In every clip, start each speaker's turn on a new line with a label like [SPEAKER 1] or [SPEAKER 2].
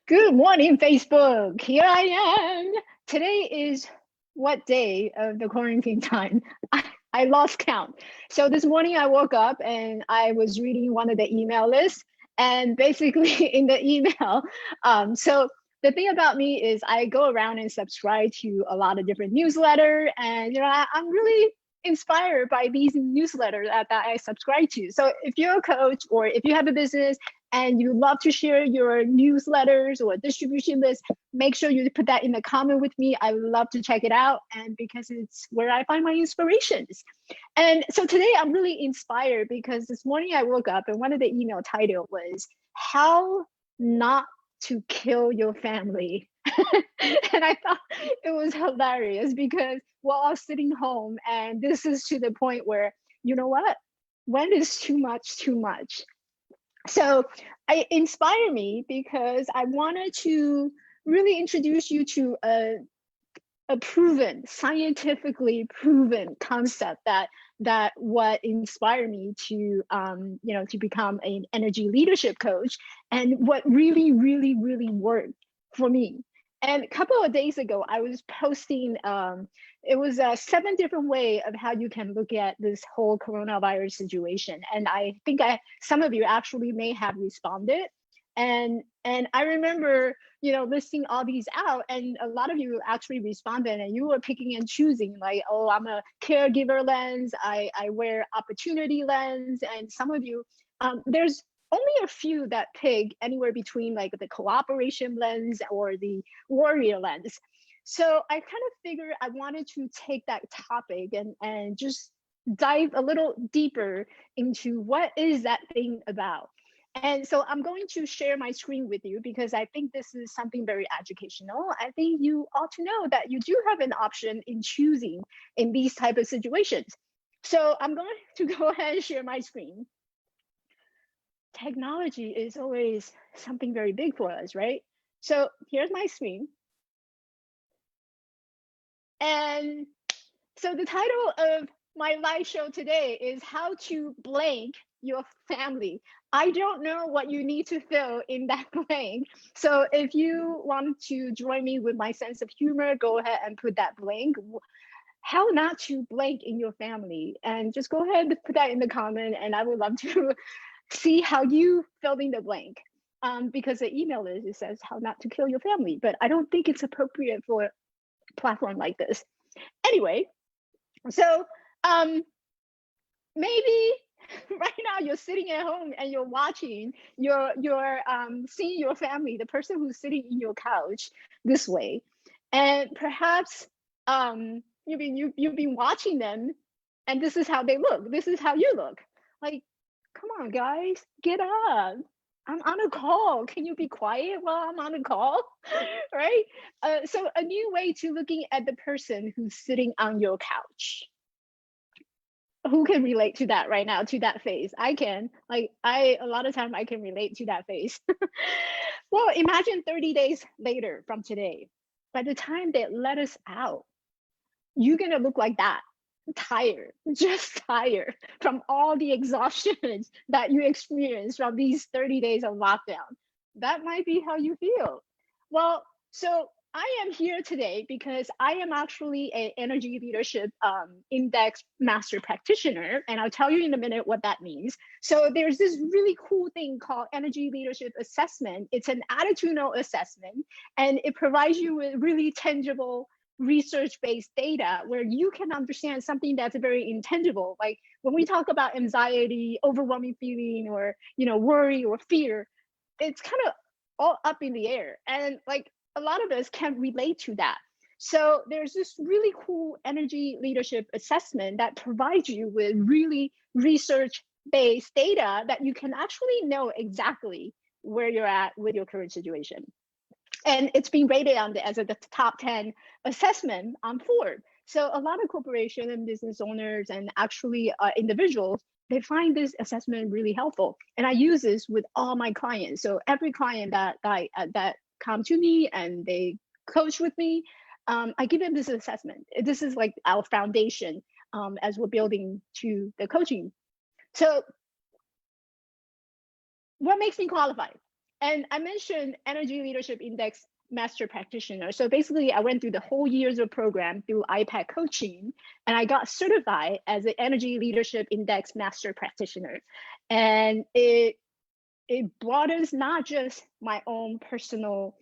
[SPEAKER 1] Good morning, Facebook. Here I am. Today is what day of the quarantine time? I lost count. So this morning I woke up and I was reading one of the email lists, and basically in the email, so the thing about me is I go around and subscribe to a lot of different newsletters, and I'm really inspired by these newsletters that I subscribe to. So if you're a coach or if you have a business and you love to share your newsletters or distribution list, make sure you put that in the comment with me. I would love to check it out, and because it's where I find my inspirations. And so today I'm really inspired because this morning I woke up and one of the email title was how not to kill your family. And I thought it was hilarious because we're all sitting home, and this is to the point where, you know what? When is too much too much? So it inspired me because I wanted to really introduce you to a proven, scientifically proven concept that what inspired me to to become an energy leadership coach, and what really worked for me. And a couple of days ago I was posting, it was 7 different way of how you can look at this whole coronavirus situation, and I think some of you actually may have responded. And I remember listing all these out, and a lot of you actually responded, and you were picking and choosing, like, oh, I'm a caregiver lens, I wear opportunity lens, and some of you, there's only a few that pick anywhere between like the cooperation lens or the warrior lens. So I kind of figured I wanted to take that topic and just dive a little deeper into what is that thing about. And so I'm going to share my screen with you because I think this is something very educational. I think you ought to know that you do have an option in choosing in these type of situations. So I'm going to go ahead and share my screen. Technology is always something very big for us, right? So here's my screen. And so the title of my live show today is how to blank your family. I don't know what you need to fill in that blank. So if you want to join me with my sense of humor, go ahead and put that blank. How not to blank in your family. And just go ahead and put that in the comment, and I would love to see how you fill in the blank. Because the email is, it says how not to kill your family, but I don't think it's appropriate for a platform like this. Anyway, so maybe right now you're sitting at home and you're watching you're seeing your family, the person who's sitting in your couch this way, and perhaps you've been watching them, and this is how they look, this is how you look. Like, come on guys, get up, I'm on a call, can you be quiet while I'm on a call? Right? So a new way to looking at the person who's sitting on your couch. Who can relate to that right now, to that face? I can. Like, a lot of time I can relate to that face. Well, imagine 30 days later from today, by the time they let us out, you're gonna look like that, tired, just tired from all the exhaustion that you experience from these 30 days of lockdown. That might be how you feel. Well, so I am here today because I am actually an energy leadership index master practitioner, and I'll tell you in a minute what that means. So there's this really cool thing called energy leadership assessment. It's an attitudinal assessment, and it provides you with really tangible research-based data where you can understand something that's very intangible. Like when we talk about anxiety, overwhelming feeling, or worry or fear, it's kind of all up in the air, and like a lot of us can relate to that. So there's this really cool energy leadership assessment that provides you with really research-based data that you can actually know exactly where you're at with your current situation. And it's been rated on as the top 10 assessment on Forbes. So a lot of corporations and business owners and actually individuals, they find this assessment really helpful. And I use this with all my clients. So every client that come to me and they coach with me, I give them this assessment. This is like our foundation as we're building to the coaching. So what makes me qualified? And I mentioned Energy Leadership Index Master Practitioner. So basically, I went through the whole years of program through iPad coaching, and I got certified as an Energy Leadership Index Master Practitioner. And it broadens not just my own personal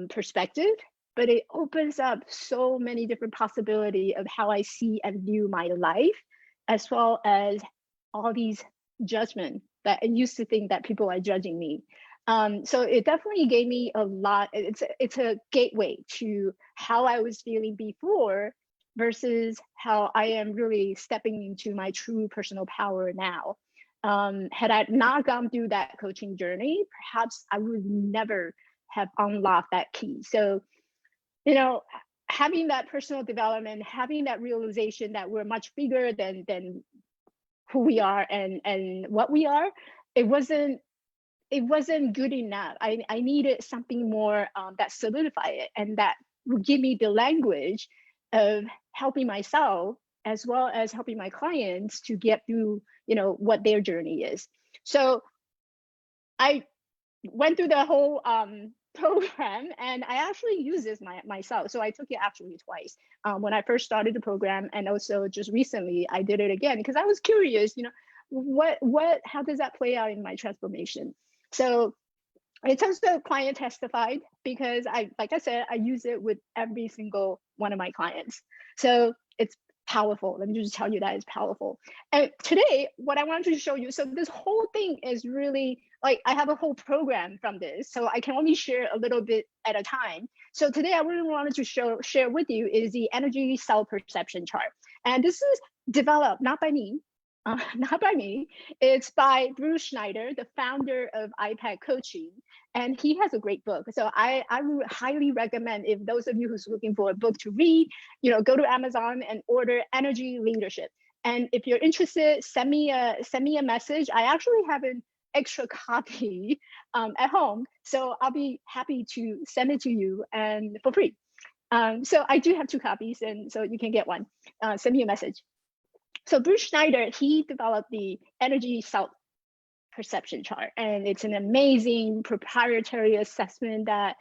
[SPEAKER 1] perspective, but it opens up so many different possibilities of how I see and view my life, as well as all these judgments that I used to think that people are judging me. So it definitely gave me a lot. It's a gateway to how I was feeling before versus how I am really stepping into my true personal power now. Had I not gone through that coaching journey, perhaps I would never have unlocked that key. So, you know, having that personal development, having that realization that we're much bigger than who we are and what we are, it wasn't good enough. I needed something more that solidified it and that would give me the language of helping myself as well as helping my clients to get through, what their journey is. So I went through the whole program, and I actually use this myself. So I took it actually twice when I first started the program, and also just recently I did it again because I was curious, how does that play out in my transformation? So it's also client testified because like I said, I use it with every single one of my clients. So it's powerful. Let me just tell you that it's powerful. And today, what I want to show you, so this whole thing is really like I have a whole program from this, so I can only share a little bit at a time. So today, I really wanted to share with you is the energy self perception chart, and this is developed not by me. Not by me. It's by Bruce Schneider, the founder of iPad Coaching, and he has a great book. So I would highly recommend, if those of you who's looking for a book to read, go to Amazon and order Energy Leadership. And if you're interested, send me a message. I actually have an extra copy at home, so I'll be happy to send it to you and for free. So I do have 2 copies, and so you can get one. Send me a message. So Bruce Schneider, he developed the energy self perception chart, and it's an amazing proprietary assessment that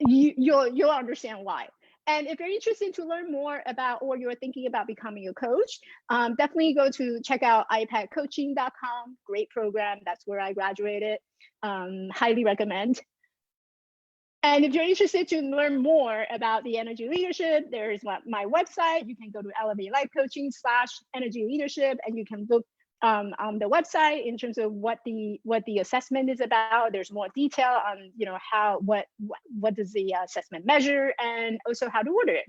[SPEAKER 1] you'll understand why. And if you're interested to learn more about, or you're thinking about becoming a coach, definitely go to check out ipadcoaching.com. Great program. That's where I graduated. Highly recommend. And if you're interested to learn more about the energy leadership, there is my website. You can go to Elevate Life Coaching /energy leadership, and you can look on the website in terms of what the assessment is about. There's more detail on what does the assessment measure, and also how to order it.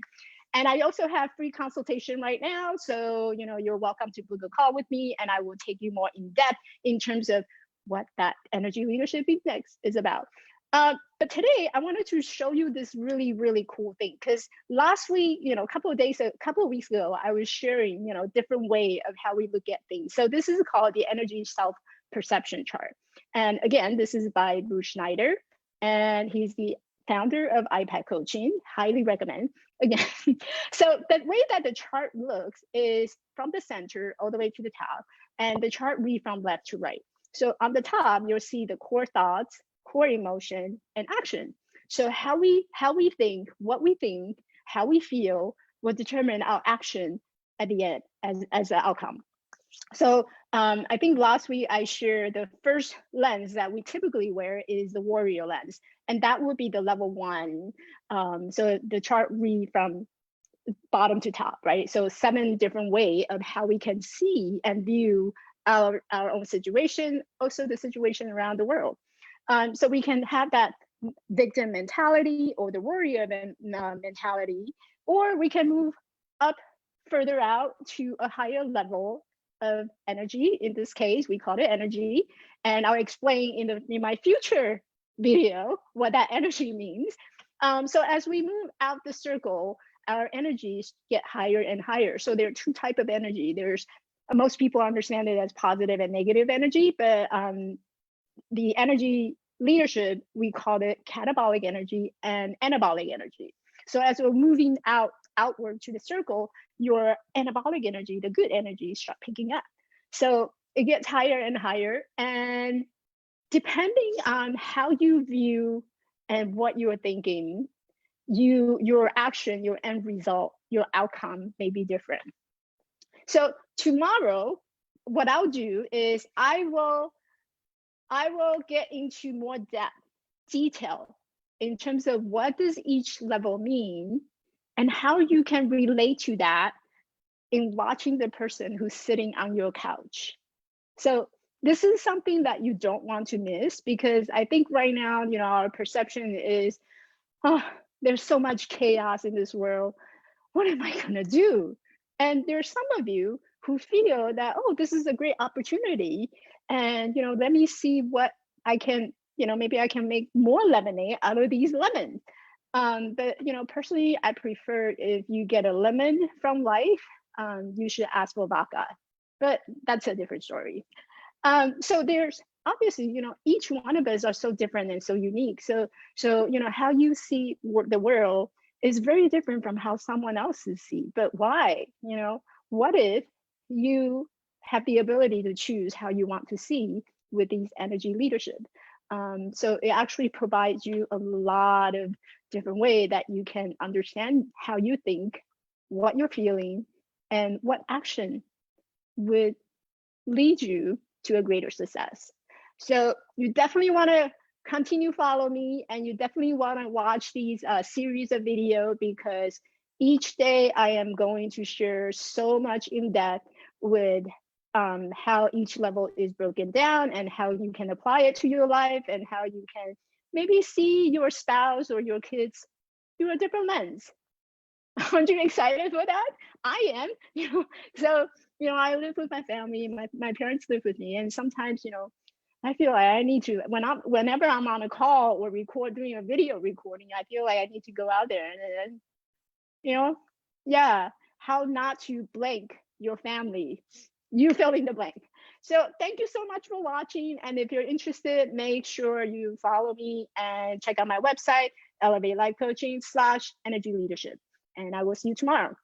[SPEAKER 1] And I also have free consultation right now, so you're welcome to book a call with me, and I will take you more in depth in terms of what that energy leadership index is about. But today I wanted to show you this really, really cool thing, because last week, a couple of weeks ago, I was sharing, different way of how we look at things. So this is called the energy self perception chart. And again, this is by Bruce Schneider, and he's the founder of iPad Coaching. Highly recommend. Again, so the way that the chart looks is from the center all the way to the top, and the chart reads from left to right. So on the top, you'll see the core thoughts, core emotion, and action. So how we think, what we think, how we feel will determine our action at the end as the outcome. So I think last week I shared the first lens that we typically wear is the warrior lens, and that would be the level 1. So the chart read from bottom to top, right? So 7 different ways of how we can see and view our own situation, also the situation around the world. So we can have that victim mentality or the warrior mentality, or we can move up further out to a higher level of energy. In this case, we call it energy. And I'll explain in my future video what that energy means. So as we move out the circle, our energies get higher and higher. So there are 2 types of energy. There's most people understand it as positive and negative energy, but the energy leadership, we call it catabolic energy and anabolic energy. So as we're moving outward to the circle, your anabolic energy, the good energy, start picking up. So it gets higher and higher. And depending on how you view and what you're thinking, your action, your end result, your outcome may be different. So tomorrow, what I'll do is I will get into more detail in terms of what does each level mean and how you can relate to that in watching the person who's sitting on your couch. So this is something that you don't want to miss, because I think right now, our perception is, oh, there's so much chaos in this world. What am I going to do? And there's some of you who feel that, oh, this is a great opportunity. And, let me see what I can, maybe I can make more lemonade out of these lemons. But, personally, I prefer if you get a lemon from life, you should ask for vodka. But that's a different story. So there's obviously, each one of us are so different and so unique. So how you see the world is very different from how someone else see. But why? What if you have the ability to choose how you want to see with these energy leadership? So it actually provides you a lot of different way that you can understand how you think, what you're feeling, and what action would lead you to a greater success. So you definitely want to continue follow me, and you definitely want to watch these series of video, because each day I am going to share so much in depth with how each level is broken down and how you can apply it to your life, and how you can maybe see your spouse or your kids through a different lens. Aren't you excited for that? I am. So I live with my family. My parents live with me, and sometimes I feel like I need to, whenever I'm on a call or doing a video recording, I feel like I need to go out there and yeah, how not to blank your family. You fill in the blank. So thank you so much for watching. And if you're interested, make sure you follow me and check out my website, Elevate Life Coaching /Energy Leadership. And I will see you tomorrow.